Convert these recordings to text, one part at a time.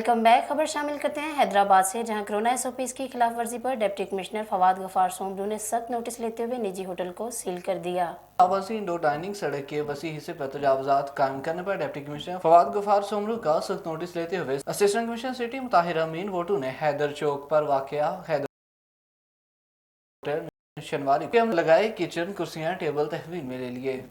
Welcome back. खबर शामिल करते हैं हैदराबाद से, जहां कोरोना SOPs की खिलाफ वर्जी पर डिप्टी कमिश्नर फवाद गफार सोमरू ने सख्त नोटिस लेते हुए निजी होटल को सील कर दिया। आवासी इंडोर डाइनिंग सड़क के वसी हिस्से पर तजावुजात कायम करने पर डिप्टी कमिश्नर फवाद गफार सोमरू का सख्त नोटिस लेते हुए असिस्टेंट कमिश्नर सिटी मुताहिर अमीन वोटू ने हैदर चौक पर वाक़या हैदर होटल शनिवार को लगाए किचन कुर्सियां टेबल तहवील में ले लिए।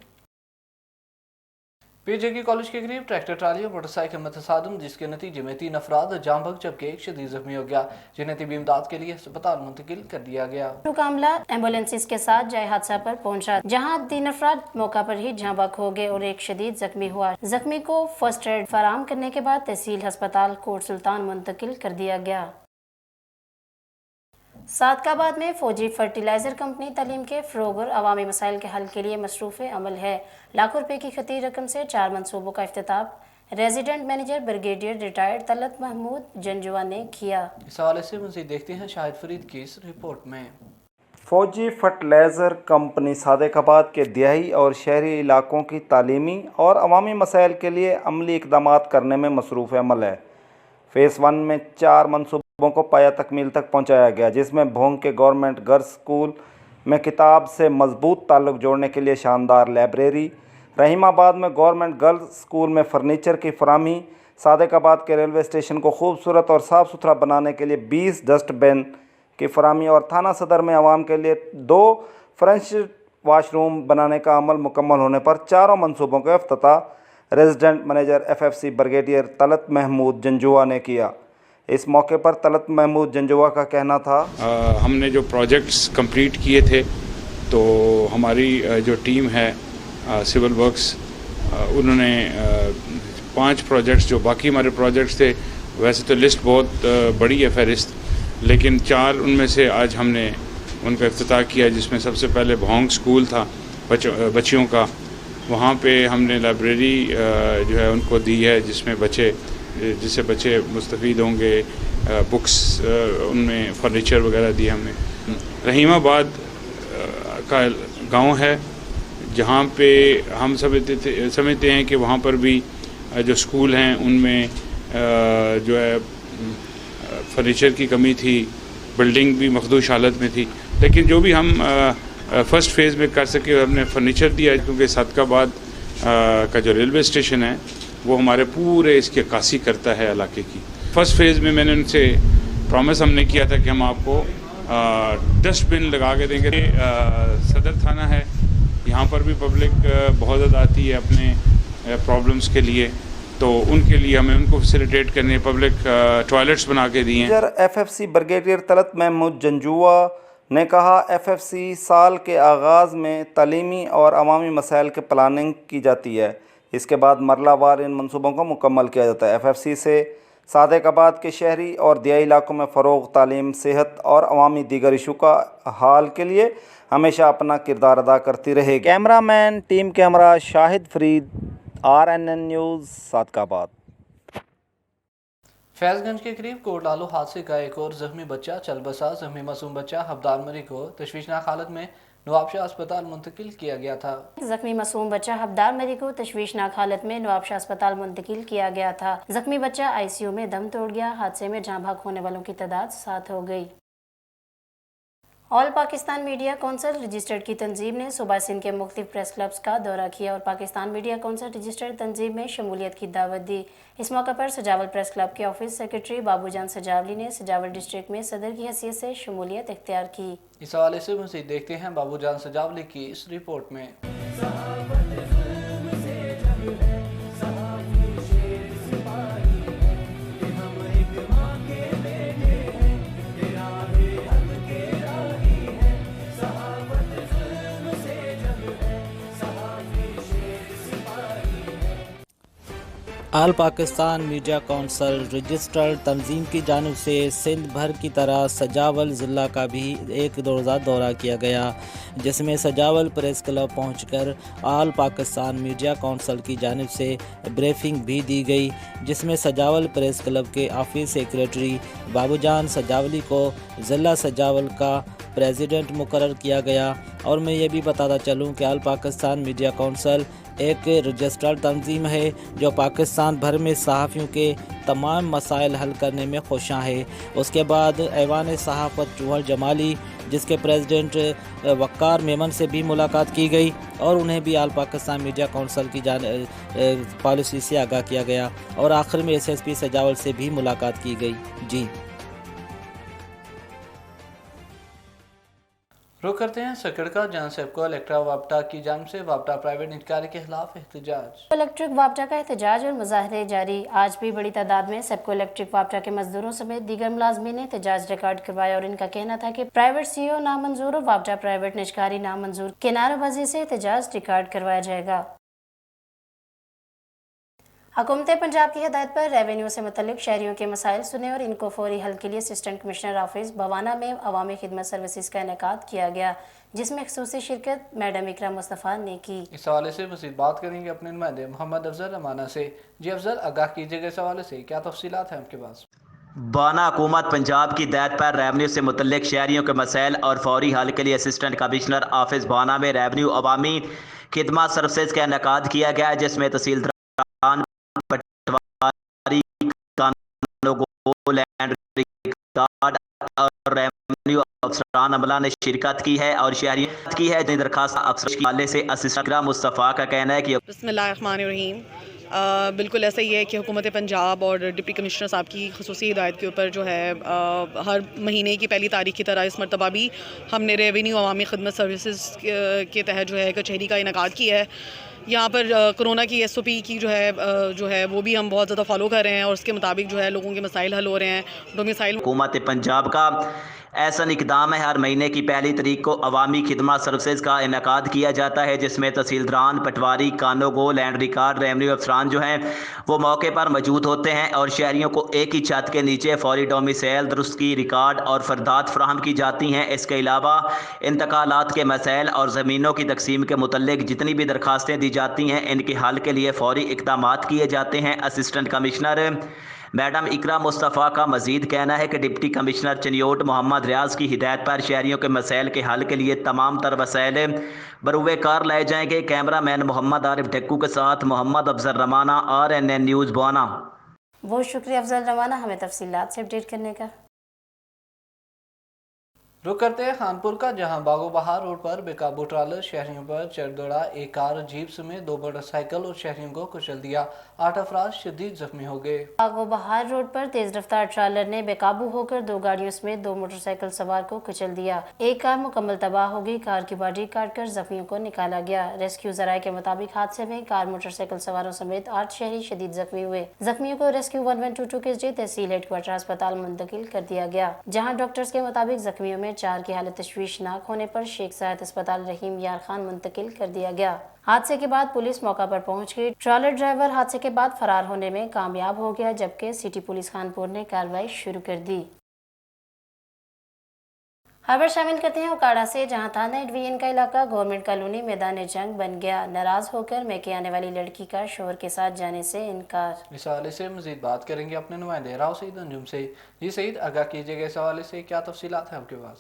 PJK कॉलेज के करीब ट्रैक्टर ट्राली और मोटरसाइकिल में तसादम, जिसके नतीजे में 3 अफराद जाम बहक जबकि एक शदीद जख्मी हो गया, जिन्हें तिबी इमदाद के लिए अस्पताल मुंतकिल कर दिया गया। मामला एम्बुलेंस के साथ जाए हादसा पर पहुंचा, जहां 3 अफराद मौका पर ही जाम बहक हो गए और एक शदीद जख्मी हुआ। जख्मी को फर्स्ट एड फराम करने के बाद तहसील अस्पताल कोट सुल्तान मुंतकिल कर दिया गया। सादकाबाद में फौजी फर्टिलाइजर कंपनी तालीम के फ़रोग़ और अवामी मसाइल के हल के लिए मसरूफ़ अमल है। लाखों रुपए की खती रकम से 4 मनसूबों का इफ्तिताह resident manager brigadier retired Talat Mahmood Janjua ने किया। इस हवाले से मज़ीद देखते हैं शाहिद फरीद की इस रिपोर्ट में। फौजी फर्टिलाइज़र कंपनी सादकाबाद के दिहाई और शहरी इलाकों की तालीमी और अवामी मसाइल के लिए अमली इक़दामात करने में मसरूफ़ अमल है। फ़ेज़ 1 में 4 मनसूबों को पाया तकमील तक पहुँचाया गया, जिसमें भोंग के गवर्नमेंट गर्ल्स स्कूल में किताब से मजबूत ताल्लुक़ जोड़ने के लिए शानदार लाइब्रेरी, रहीमाबाद में गवर्नमेंट गर्ल्स स्कूल में फ़र्नीचर की फराहमी, सादकाबाद के रेलवे स्टेशन को खूबसूरत और साफ़ सुथरा बनाने के लिए 20 डस्टबिन की फराहमी और थाना सदर में आवाम के लिए 2 फ्रेंच वाशरूम बनाने का अमल मुकम्मल होने पर चारों मनसूबों का इफ्तिताह resident manager FFC brigadier Talat Mahmood Janjua ने किया। इस मौके पर तलत महमूद जंजुआ का कहना था, हमने जो प्रोजेक्ट्स कंप्लीट किए थे तो हमारी जो टीम है सिविल वर्क्स, उन्होंने 5 प्रोजेक्ट्स, जो बाकी हमारे प्रोजेक्ट्स थे, वैसे तो लिस्ट बहुत बड़ी है फहरिस्त, लेकिन 4 उनमें से आज हमने उनका इफ्तिताह किया, जिसमें सबसे पहले भोंग स्कूल था बच्चियों का। वहाँ पे हमने लाइब्रेरी जो है उनको दी है, जिससे बच्चे मुस्तफ़ीद होंगे, बुक्स, उनमें फर्नीचर वगैरह दिए हमने। रहीमाबाद का गांव है जहाँ पे हम समझते हैं कि वहाँ पर भी जो स्कूल हैं उनमें जो है फर्नीचर की कमी थी, बिल्डिंग भी मखदूश हालत में थी, लेकिन जो भी हम फ़र्स्ट फ़ेज़ में कर सके हमने फर्नीचर दिया, क्योंकि सादकाबाद का जो रेलवे स्टेशन है वो हमारे पूरे इसकी अक्कासी करता है इलाके की। फ़र्स्ट फ़ेज़ में मैंने उनसे प्रॉमिस हमने किया था कि हम आपको डस्टबिन लगा के देंगे। सदर थाना है, यहाँ पर भी पब्लिक बहुत ज़्यादा आती है अपने प्रॉब्लम्स के लिए, तो उनके लिए हमें उनको फैसिलिटेट करने पब्लिक टॉयलेट्स बना के दिए हैं। FFC ब्रिगेडियर तलत महमूद जंजुआ ने कहा, FFC साल के आगाज़ में तालीमी और अवामी मसाइल के प्लानिंग की जाती है, इसके बाद मरलावार इन मनसूबों को मुकम्मल किया जाता है। FFC से सादकाबाद के शहरी और दिहाई इलाकों में फ़रोग़, तालीम, सेहत और अवामी दीगर इशू का हाल के लिए हमेशा अपना किरदार अदा करती रहेगी। कैमरामैन टीम के हमरा शाहिद फरीद, RNN न्यूज़, सादकाबाद। फैज़गंज के करीब कोटलालू हादसे का एक और जख्मी बच्चा चल बसा। जख्मी मासूम बच्चा हब्दार मरी को तशवीशनाक हालत में नवाबशाह अस्पताल मुंतकिल किया गया था। जख्मी मासूम बच्चा हब्दार मरी को तशवीशनाक हालत में नवाबशाह अस्पताल मुंतकिल किया गया था। जख्मी बच्चा ICU में दम तोड़ गया। हादसे में जाँ भाग होने वालों की तादाद 7 हो गई। All Pakistan media council registered की तंजीम ने सूबा सिंध के मुख्तलिफ प्रेस क्लब्स का दौरा किया और पाकिस्तान मीडिया कौंसिल रजिस्टर्ड तंजीम में शमूलियत की दावत दी। इस मौके पर सजावल प्रेस क्लब के ऑफिस सेक्रेटरी बाबूजान सजावली ने सजावल डिस्ट्रिक्ट में सदर की हैसियत से शमूलियत इख्तियार की। इस हवाले से मज़ीद देखते हैं बाबूजान सजावली की इस रिपोर्ट में। All Pakistan media council registered तंजीम की जानिब से सिंध भर की तरह सजावल ज़िला का भी एक रोज़ा दौरा किया गया, जिसमें सजावल प्रेस क्लब पहुंचकर ऑल पाकिस्तान मीडिया कौंसिल की जानिब से ब्रीफिंग भी दी गई, जिसमें सजावल प्रेस क्लब के ऑफिस सेक्रेटरी बाबूजान सजावली को ज़िला सजावल का प्रेसिडेंट मुकर्रर किया गया। और मैं ये भी बताता चलूँ कि ऑल पाकिस्तान मीडिया कौंसिल एक रजिस्टर्ड तंजीम है जो पाकिस्तान भर में सहाफ़ियों के तमाम मसाइल हल करने में खुशां है। उसके बाद ऐवान सहाफ़त जौहर जमाली, जिसके प्रेसिडेंट वक़ार मेमन से भी मुलाकात की गई और उन्हें भी आल पाकिस्तान मीडिया काउंसिल की पॉलिसी से आगाह किया गया और आखिर में SSP सजावल से भी मुलाकात की गई। जी रुक करते हैं सकड़का, जहां सेबको इलेक्ट्रा वापटा की जानिब से वापटा प्राइवेट निजकारी के खिलाफ एहतजाज। इलेक्ट्रिक वापटा का एहतजाज और मुजाहरे जारी। आज भी बड़ी तादाद में सेबको इलेक्ट्रिक वापटा के मजदूरों समेत दीगर मुलाजमीन ने एहतजाज रिकॉर्ड करवाया और इनका कहना था कि प्राइवेट CEO नामंजूर और वापटा प्राइवेट निजकारी नामंजूर के नारेबाजी से एहतजाज रिकॉर्ड करवाया जाएगा। हुकूमत पंजाब की हिदायत पर रेवेन्यू से मुतल्लिक शहरियों के मसाइल सुने और इनको फौरी हल के लिए असिस्टेंट कमिश्नर ऑफिस बवाना में अवामी खिदमत सर्विसेज का इनेकाद किया गया, जिसमें खसूसी शिरकत मैडम इकरा मुस्तफ़ा ने की। इस हवाले से मज़ीद बात करेंगे अपने नुमाइंदे मोहम्मद अफजल रमाना से। जी अफजल, आगाह कीजिएगा इस हवाले से क्या तफसीलात हैं आपके पास? बाना हुकूमत पंजाब की हिदायत पर रेवन्यू से मुतल्लिक शहरियों के मसाइल और फौरी हल के लिए असिस्टेंट कमिश्नर ऑफिस बाना में रेवन्यू अवामी खिदमत सर्विसेज का इनेकाद किया गया है, जिसमें तहसीलदार पटवारी लैंड रिकॉर्ड और रेवन्यू अफसरान अमला ने शिरकत की है और शहरियत की है। दरखास्त अफसर के हवाले से असिस्टेंट मुस्तफ़ा का कहना है कि बिस्मिल्लाहिर्रहमानिर्रहीम, बिल्कुल ऐसा ही है कि हुकूमत पंजाब और डिप्टी कमिश्नर साहब की खसूसी हिदायत के ऊपर जो है हर महीने की पहली तारीख की तरह इस मरतबा भी हमने रेवेन्यू अवामी खिदमत सर्विसेज के तहत जो है कचहरी का इनेकाद किया है। यहाँ पर कोरोना की SOP की जो है वो भी हम बहुत ज़्यादा फॉलो कर रहे हैं और उसके मुताबिक जो है लोगों के मसाइल हल हो रहे हैं। डोमिसाइल हुकूमत पंजाब का ऐसा इक़दाम है, हर महीने की पहली तारीख को अवामी खिदमत सर्विसेज का इनेकाद किया जाता है, जिसमें तहसीलदारान पटवारी कानोगो लैंड रिकॉर्ड रेवन्यू अफसरान जो हैं वो मौके पर मौजूद होते हैं और शहरियों को एक ही छत के नीचे फौरी डोमिसाइल दुरुस्ती रिकॉर्ड और फरदात फराहम की जाती हैं। इसके अलावा इंतकालात के मसाइल और ज़मीनों की तकसीम के मुतल्लिक जितनी भी दरखास्तें दी जाती हैं इनके हल के लिए फौरी इक़दामात किए जाते हैं। असिस्टेंट कमिश्नर मैडम इकरा मुस्तफ़ा का मजीद कहना है कि डिप्टी कमिश्नर चनियोट मोहम्मद रियाज की हिदायत पर शहरियों के मसाइल के हल के लिए तमाम तर वसाइल बरूए कार लाए जाएंगे। कैमरा मैन मोहम्मद आरिफ ढक्कू के साथ मोहम्मद अफजल रमाना, RNN न्यूज़ बाना। बहुत शुक्रिया अफजल रमाना हमें तफसीलात से अपडेट करने का। रुक करते हैं खानपुर का, जहां बागो बहार रोड पर बेकाबू ट्रालर शहरियों पर चढ़ दौड़ा। एक कार जीप समेत 2 मोटरसाइकिल और शहरियों को कुचल दिया। 8 अफराद शदीद जख्मी हो गए। बागो बहार रोड पर तेज रफ्तार ट्रालर ने बेकाबू होकर 2 गाड़ियों समेत 2 मोटरसाइकिल सवार को कुचल दिया। एक कार मुकम्मल तबाह हो गई। कार की बॉडी काटकर जख्मियों को निकाला गया। रेस्क्यू जराये के मुताबिक हादसे में कार मोटरसाइकिल सवारों समेत 8 शहरी शदीद जख्मी हुए। जख्मियों को रेस्क्यू 1122 के जरिए तहसील हेडक्वार्टर अस्पताल मुंतकिल कर दिया गया, जहाँ डॉक्टर्स के मुताबिक जख्मियों में 4 की हालत तशवीशनाक होने पर शेख सायद अस्पताल रहीम यार खान मुंतकिल कर दिया गया। हादसे के बाद पुलिस मौका पर पहुंच गई। ट्रॉलर ड्राइवर हादसे के बाद फरार होने में कामयाब हो गया, जबकि सिटी पुलिस खानपुर ने कार्रवाई शुरू कर दी। खबर शामिल करते हैं उकाड़ा से, जहां थाना डिवीजन का इलाका गवर्नमेंट कॉलोनी मैदान जंग बन गया। नाराज होकर मैके आने वाली लड़की का शोहर के साथ जाने से इनकार। इस हवाले से मजीद बात करेंगे अपने नुमाइंदे राव सईद अंजुम से। जी सईद, आगाह कीजिएगा इस हवाले से क्या तफसीलात हैं आपके पास?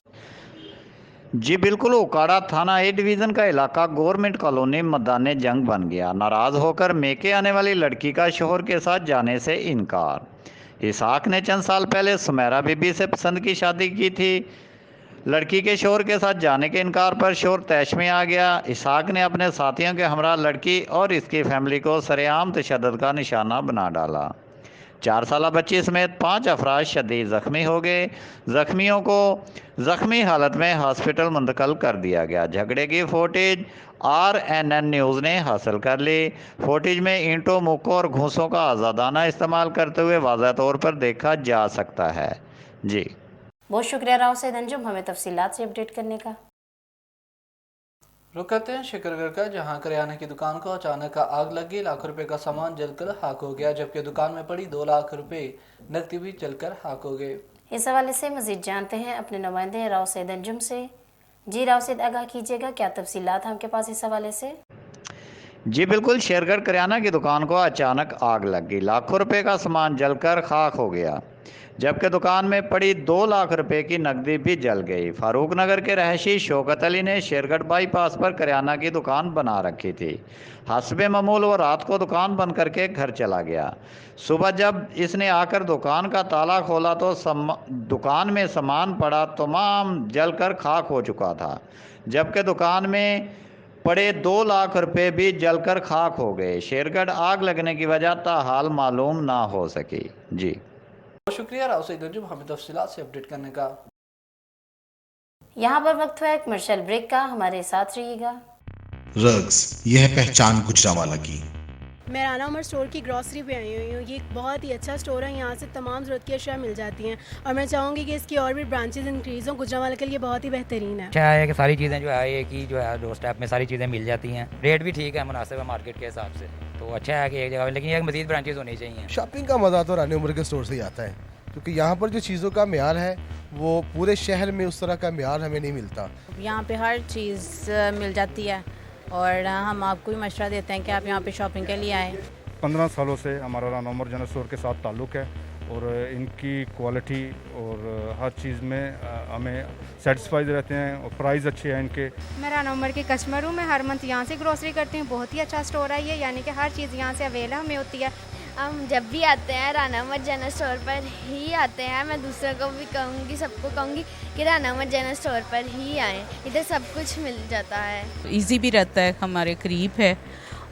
जी बिल्कुल, उकाड़ा थाना A डिवीज़न का इलाका गवर्नमेंट कॉलोनी मैदान जंग बन गया। नाराज़ होकर मेके आने वाली लड़की का शोहर के साथ जाने से इनकार। इसहाक ने चंद साल पहले सुमेरा बीबी से पसंद की शादी की थी। लड़की के शोहर के साथ जाने के इनकार पर शोहर तैश में आ गया। इसहाक ने अपने साथियों के हमरा लड़की और इसकी फैमिली को सरेआम तशद्दुद का निशाना बना डाला। 4 साला बच्ची समेत 5 अफराद शदीद ज़ख्मी हो गए। ज़ख्मियों को ज़ख्मी हालत में हॉस्पिटल मुंतकिल कर दिया गया। झगड़े की फुटेज RNN न्यूज़ ने हासिल कर ली। फुटेज में ईंटों, मुक्कों और घूंसों का आज़ादाना इस्तेमाल करते हुए वाज़ह तौर पर देखा जा सकता है। जी बहुत शुक्रिया राव सईद अंजुम हमें तफसीलात से अपडेट करने का। रुक करते हैं शिकरगढ़ का, जहां करियाने की दुकान को अचानक आग लगी। लाखों रुपए का सामान जलकर खाक हो गया, जबकि दुकान में पड़ी 2 लाख रुपए नकदी भी जलकर खाक हो गए। इस हवाले से मजीद जानते हैं अपने नुमाइंदे राव सईद अंजुम से। जी राव सईद, आगाह कीजिएगा क्या तफसीलात हैं आपके पास इस हवाले से? जी बिल्कुल, शेरगढ़ करियाना की दुकान को अचानक आग लग गई। लाखों रुपए का सामान जलकर खाक हो गया। जबकि दुकान में पड़ी 2 लाख रुपए की नकदी भी जल गई। फारूक नगर के रहायशी शौकत अली ने शेरगढ़ बाईपास पर करियाना की दुकान बना रखी थी। हस्बे मामूल वो रात को दुकान बंद करके घर चला गया। सुबह जब इसने आकर दुकान का ताला खोला तो दुकान में सामान पड़ा तमाम जलकर खाक हो चुका था, जबकि दुकान में पड़े 2 लाख रुपए भी जलकर खाक हो गए। शेरगढ़ आग लगने की वजह ताहाल मालूम ना हो सकी। जी बहुत शुक्रिया राव सईद अंजुम हमें तफसीलात से अपडेट करने का। यहाँ पर वक्त हुआ है कमर्शियल ब्रेक का, हमारे साथ रहिएगा। रग्स, यह है पहचान गुजरांवाला की। मैं राना उमर स्टोर की ग्रॉसरी पे आई हुई हूँ। ये एक बहुत ही अच्छा स्टोर है, यहाँ से तमाम ज़रूरत की अशिया मिल जाती हैं और मैं चाहूँगी कि इसकी और भी ब्रांचेज इंक्रीज़ हों। गुजरांवाला के लिए बहुत ही बेहतरीन है। अच्छा है कि सारी चीज़ें जो है एक ही जो है डोर स्टेप में सारी चीज़ें मिल जाती हैं, रेट भी ठीक है, मुनासिब है मार्केट के हिसाब से, तो अच्छा है कि एक जगह, लेकिन एक मज़ीद ब्रांचेज होनी चाहिए। शॉपिंग का मज़ा तो राना उमर के स्टोर से ही आता है, क्योंकि यहाँ पर जो चीज़ों का म्यार है वो पूरे शहर में उस तरह का म्यार हमें नहीं मिलता। यहाँ पे हर चीज़ मिल जाती है और हम आपको भी मशवरा देते हैं कि आप यहाँ पे शॉपिंग के लिए आएँ। 15 सालों से हमारा राना उमर जनरल स्टोर के साथ ताल्लुक़ है और इनकी क्वालिटी और हर चीज़ में हमें सेटिस्फाइड रहते हैं और प्राइस अच्छे हैं इनके। मैं राना उमर की कस्टमर हूँ, मैं हर मंथ यहाँ से ग्रोसरी करती हूँ। बहुत ही अच्छा स्टोर है ये, यानी कि हर चीज़ यहाँ से अवेलेबल हमें होती है। हम जब भी आते हैं राना उमर जनरल स्टोर पर ही आते हैं। मैं दूसरों को भी कहूँगी, सबको कहूँगी कि राना उमर जनरल स्टोर पर ही आएँ, इधर सब कुछ मिल जाता है। इजी भी रहता है, हमारे करीब है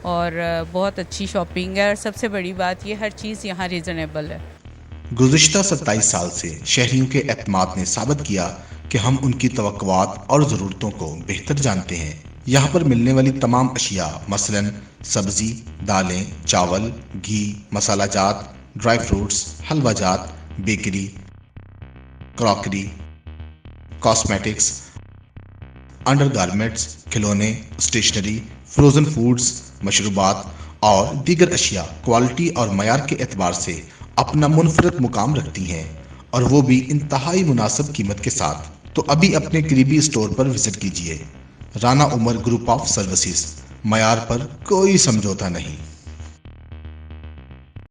और बहुत अच्छी शॉपिंग है और सबसे बड़ी बात ये हर चीज़ यहाँ रीज़नेबल है। गुज़िश्ता 27 साल से शहरियों के एतमाद ने साबित किया कि हम उनकी तवक्कुआत और ज़रूरतों को बेहतर जानते हैं। यहाँ पर मिलने वाली तमाम अशिया मसलन सब्ज़ी, दालें, चावल, घी, मसाला जात, ड्राई फ्रूट्स, हलवा जात, bakery, crockery, cosmetics, under garments, खिलौने, स्टेशनरी, फ्रोज़न फूड्स, मशरूबात और दीगर अशिया क्वालिटी और मयार के एतबार से अपना मुनफरद मुकाम रखती हैं, और वो भी इंतहाई मुनासिब कीमत के साथ। तो अभी अपने करीबी स्टोर पर विजिट कीजिए। Rana Umar group of services, मयार पर कोई समझौता नहीं।